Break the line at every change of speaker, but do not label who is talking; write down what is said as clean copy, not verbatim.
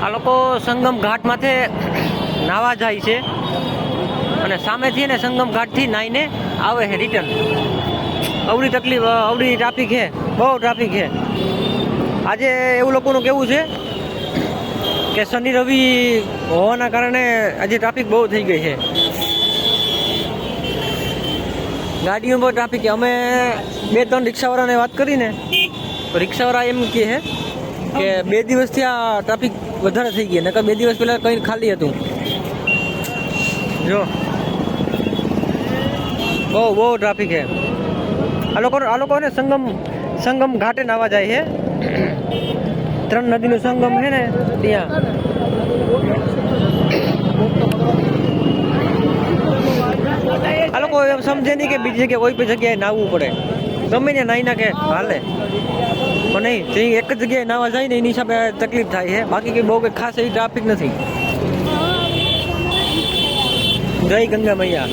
આ લોકો સંગમ ઘાટ માથે નાવા જાય છે અને સામેથી ને સંગમ ઘાટથી નાઈને આવે છે રિટર્ન. અવડી તકલીફ, અવડી ટ્રાફિક છે, બહુ ટ્રાફિક છે. આજે એવું લોકોનું કેવું છે કે શનિ રવિ હોવાના કારણે આજે ટ્રાફિક બહુ થઈ ગઈ છે. ગાડીઓ પર ટ્રાફિક છે. અમે 2-3 રિક્ષાવાળાને વાત કરીને તો રિક્ષાવાળા એમ કહે છે કે 2 દિવસથી આ ટ્રાફિક વધારે થઈ ગઈ, નકર 2 દિવસ પહેલાં કંઈ ખાલી હતું. જો બહુ ટ્રાફિક છે. આ લોકોને સંગમ ઘાટે નાવા જાય છે. 3 નદીનું સંગમ છે ને ત્યાં. આ લોકો એમ સમજે નહીં કે બીજી જગ્યાએ કોઈ પણ જગ્યાએ નાહવું પડે. ગમે ને નાહી નાખે હાલે, પણ નહીં, એક જ જગ્યાએ નાવા જાય ને એની હિસાબે તકલીફ થાય છે. બાકી કંઈ બહુ કંઈ ખાસ એવી ટ્રાફિક નથી. જય ગંગા મૈયા.